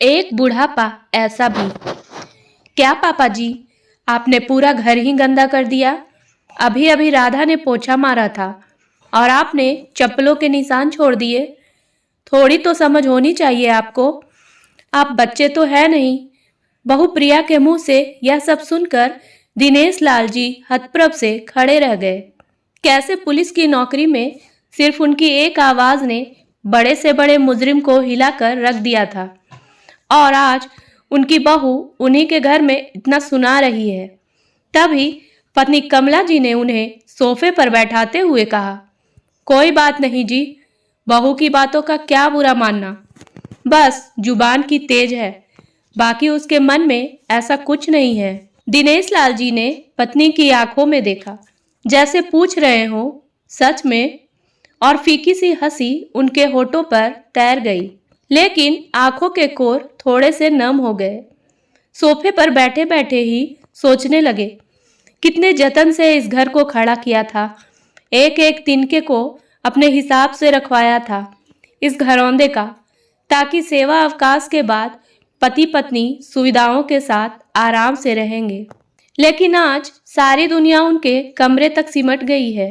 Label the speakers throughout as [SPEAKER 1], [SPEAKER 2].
[SPEAKER 1] एक बुढ़ापा ऐसा भी। क्या पापा जी, आपने पूरा घर ही गंदा कर दिया। अभी अभी राधा ने पोछा मारा था और आपने चप्पलों के निशान छोड़ दिए। थोड़ी तो समझ होनी चाहिए आपको। आप बच्चे तो है नहीं। बहू प्रिया के मुंह से यह सब सुनकर दिनेश लाल जी हतप्रभ से खड़े रह गए। कैसे पुलिस की नौकरी में सिर्फ उनकी एक आवाज ने बड़े से बड़े मुजरिम को हिलाकर रख दिया था, और आज उनकी बहू उन्हीं के घर में इतना सुना रही है। तभी पत्नी कमला जी ने उन्हें सोफे पर बैठाते हुए कहा, कोई बात नहीं जी, बहू की बातों का क्या बुरा मानना, बस जुबान की तेज है, बाकी उसके मन में ऐसा कुछ नहीं है। दिनेश लाल जी ने पत्नी की आंखों में देखा, जैसे पूछ रहे हो सच में, और फीकी सी हंसी उनके होठों पर तैर गई, लेकिन आंखों के कोर थोड़े से नम हो गए। सोफे पर बैठे बैठे ही सोचने लगे, कितने जतन से इस घर को खड़ा किया था, एक एक तिनके को अपने हिसाब से रखवाया था इस घरौंदे का, ताकि सेवा अवकाश के बाद पति पत्नी सुविधाओं के साथ आराम से रहेंगे। लेकिन आज सारी दुनिया उनके कमरे तक सिमट गई है।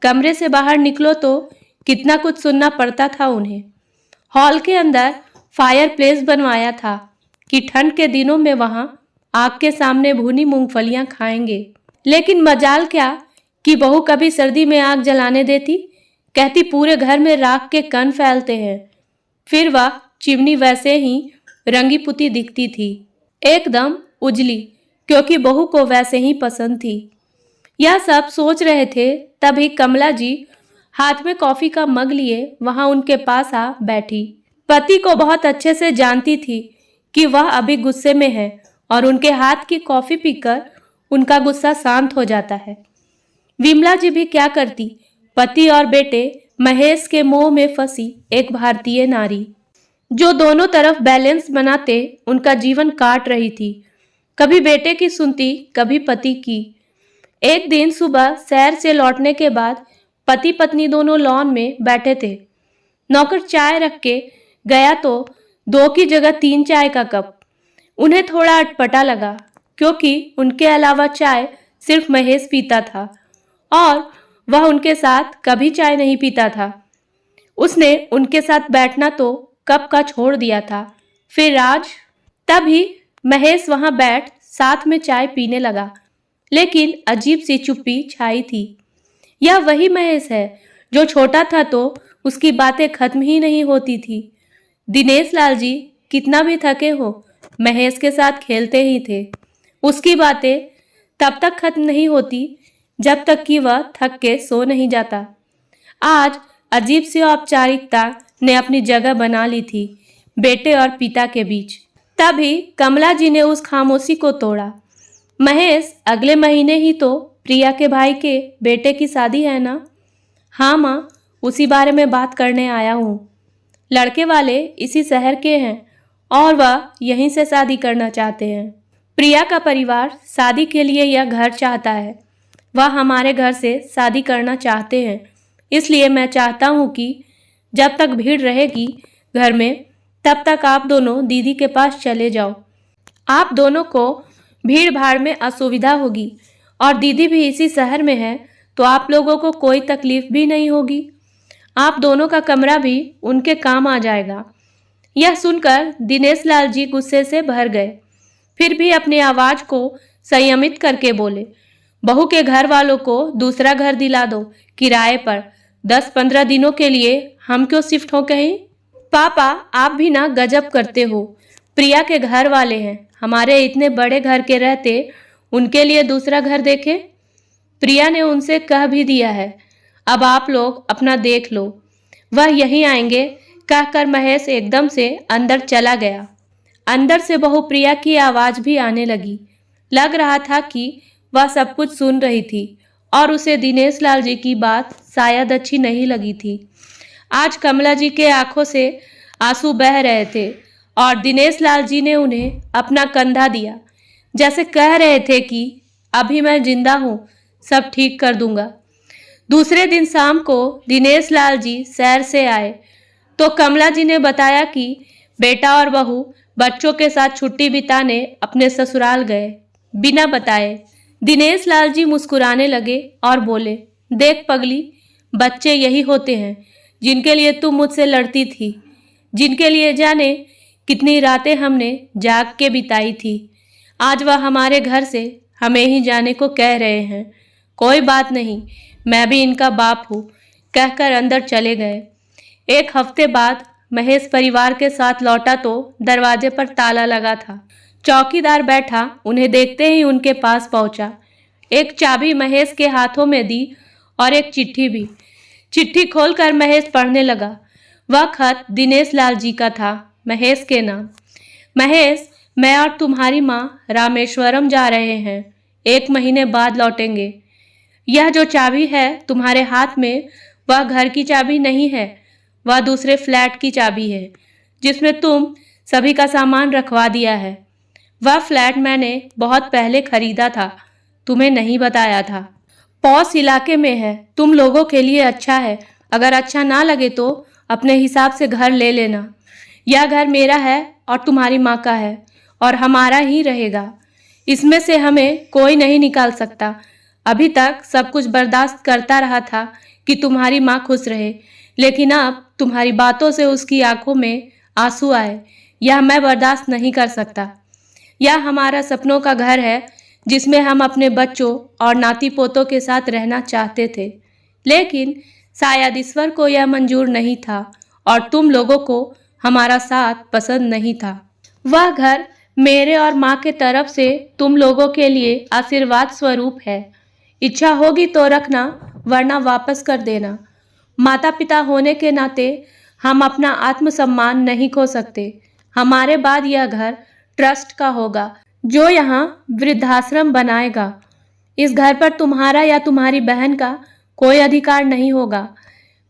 [SPEAKER 1] कमरे से बाहर निकलो तो कितना कुछ सुनना पड़ता था उन्हें। हॉल के अंदर फायर प्लेस बनवाया था कि ठंड के दिनों में वहां आग के सामने भुनी मूंगफलियां खाएंगे। लेकिन मजाल क्या कि बहू कभी सर्दी में आग जलाने देती। कहती पूरे घर में राख के कण फैलते हैं। फिर वह चिमनी वैसे ही रंगी पुती दिखती थी, एकदम उजली, क्योंकि बहू को वैसे ही पसंद थी। यह सब सोच रहे थे तभी कमला जी हाथ में कॉफी का मग लिए वहां उनके पास आ बैठी। पति को बहुत अच्छे से जानती थी कि वह अभी गुस्से में है, और उनके हाथ की कॉफी पीकर उनका गुस्सा शांत हो जाता है। विमला जी भी क्या करती, पति और बेटे महेश के मोह में फंसी एक भारतीय नारी, जो दोनों तरफ बैलेंस बनाते उनका जीवन काट रही थी। कभी बेटे की सुनती, कभी पति की। एक दिन सुबह सैर से लौटने के बाद पति पत्नी दोनों लॉन में बैठे थे। नौकर चाय रख के गया तो 2 की जगह 3 चाय का कप। उन्हें थोड़ा अटपटा लगा, क्योंकि उनके अलावा चाय सिर्फ महेश पीता था और वह उनके साथ कभी चाय नहीं पीता था। उसने उनके साथ बैठना तो कब का छोड़ दिया था। फिर आज तभी महेश वहां बैठ साथ में चाय पीने लगा, लेकिन अजीब सी चुप्पी छाई थी। यह वही महेश है जो छोटा था तो उसकी बातें खत्म ही नहीं होती थी। दिनेश लाल जी कितना भी थके हो, महेश के साथ खेलते ही थे। उसकी बातें तब तक खत्म नहीं होती जब तक कि वह थक के सो नहीं जाता। आज अजीब सी औपचारिकता ने अपनी जगह बना ली थी बेटे और पिता के बीच। तभी कमला जी ने उस खामोशी को तोड़ा। महेश, अगले महीने ही तो प्रिया के भाई के बेटे की शादी है ना? हाँ माँ, उसी बारे में बात करने आया हूँ। लड़के वाले इसी शहर के हैं और वह यहीं से शादी करना चाहते हैं। प्रिया का परिवार शादी के लिए यह घर चाहता है। वह हमारे घर से शादी करना चाहते हैं, इसलिए मैं चाहता हूँ कि जब तक भीड़ रहेगी घर में, तब तक आप दोनों दीदी के पास चले जाओ। आप दोनों को भीड़ भाड़ में असुविधा होगी, और दीदी भी इसी शहर में है, तो आप लोगों को कोई तकलीफ भी नहीं होगी। आप दोनों का कमरा भी उनके काम आ जाएगा। यह सुनकर दिनेश लाल जी गुस्से से भर गए, फिर भी अपनी आवाज को संयमित करके बोले, बहू के घर वालों को दूसरा घर दिला दो किराए पर। 10-15 दिनों के लिए हम क्यों शिफ्ट हो कहीं? पापा, आप भी ना गजब करते हो। प्रिया के घर वाले हैं, हमारे इतने बड़े घर के रहते उनके लिए दूसरा घर देखे। प्रिया ने उनसे कह भी दिया है, अब आप लोग अपना देख लो, वह यहीं आएंगे, कहकर महेश एकदम से अंदर चला गया। अंदर से बहू प्रिया की आवाज भी आने लगी। लग रहा था कि वह सब कुछ सुन रही थी और उसे दिनेश लाल जी की बात शायद अच्छी नहीं लगी थी। आज कमला जी के आंखों से आंसू बह रहे थे और दिनेश लाल जी ने उन्हें अपना कंधा दिया, जैसे कह रहे थे कि अभी मैं जिंदा हूँ, सब ठीक कर दूंगा। दूसरे दिन शाम को दिनेश लाल जी सैर से आए तो कमला जी ने बताया कि बेटा और बहू बच्चों के साथ छुट्टी बिताने अपने ससुराल गए बिना बताए। दिनेश लाल जी मुस्कुराने लगे और बोले, देख पगली, बच्चे यही होते हैं जिनके लिए तू मुझसे लड़ती थी, जिनके लिए जाने कितनी रातें हमने जाग के बिताई थी। आज वह हमारे घर से हमें ही जाने को कह रहे हैं। कोई बात नहीं, मैं भी इनका बाप हूँ, कहकर अंदर चले गए। एक हफ्ते बाद महेश परिवार के साथ लौटा तो दरवाजे पर ताला लगा था। चौकीदार बैठा उन्हें देखते ही उनके पास पहुंचा। एक चाबी महेश के हाथों में दी और एक चिट्ठी भी। चिट्ठी खोलकर महेश पढ़ने लगा। वह खत दिनेश लाल जी का था, महेश के नाम। महेश, मैं और तुम्हारी माँ रामेश्वरम जा रहे हैं, 1 महीने बाद लौटेंगे। यह जो चाबी है तुम्हारे हाथ में, वह घर की चाबी नहीं है, वह दूसरे फ्लैट की चाबी है जिसमें तुम सभी का सामान रखवा दिया है। वह फ्लैट मैंने बहुत पहले खरीदा था, तुम्हें नहीं बताया था। पॉस इलाके में है, तुम लोगों के लिए अच्छा है। अगर अच्छा ना लगे तो अपने हिसाब से घर ले लेना। यह घर मेरा है और तुम्हारी माँ का है और हमारा ही रहेगा। इसमें से हमें कोई नहीं निकाल सकता। अभी तक सब कुछ बर्दाश्त करता रहा था कि तुम्हारी माँ खुश रहे, लेकिन अब तुम्हारी बातों से उसकी आंखों में आंसू आए, यह मैं बर्दाश्त नहीं कर सकता। यह हमारा सपनों का घर है जिसमें हम अपने बच्चों और नाती पोतों के साथ रहना चाहते थे, लेकिन शायद ईश्वर को यह मंजूर नहीं था और तुम लोगों को हमारा साथ पसंद नहीं था। वह घर मेरे और माँ के तरफ से तुम लोगों के लिए आशीर्वाद स्वरूप है। इच्छा होगी तो रखना, वरना वापस कर देना। माता पिता होने के नाते हम अपना आत्मसम्मान नहीं खो सकते। हमारे बाद यह घर ट्रस्ट का होगा जो यहाँ वृद्धाश्रम बनाएगा। इस घर पर तुम्हारा या तुम्हारी बहन का कोई अधिकार नहीं होगा।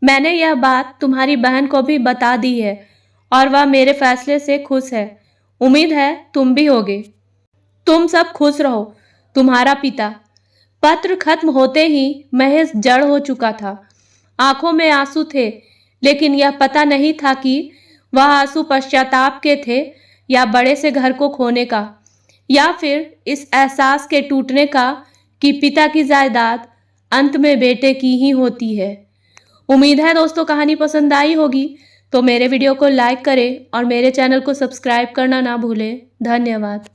[SPEAKER 1] मैंने यह बात तुम्हारी बहन को भी बता दी है और वह मेरे फैसले से खुश है। उम्मीद है तुम भी होगे। तुम सब खुश रहो। तुम्हारा पिता। पत्र खत्म होते ही महेश जड़ हो चुका था। आंखों में आंसू थे, लेकिन यह पता नहीं था कि वह आंसू पश्चाताप के थे या बड़े से घर को खोने का, या फिर इस एहसास के टूटने का कि पिता की जायदाद अंत में बेटे की ही होती है। उम्मीद है दोस्तों कहानी पसंद आई होगी, तो मेरे वीडियो को लाइक करें और मेरे चैनल को सब्सक्राइब करना ना भूलें। धन्यवाद।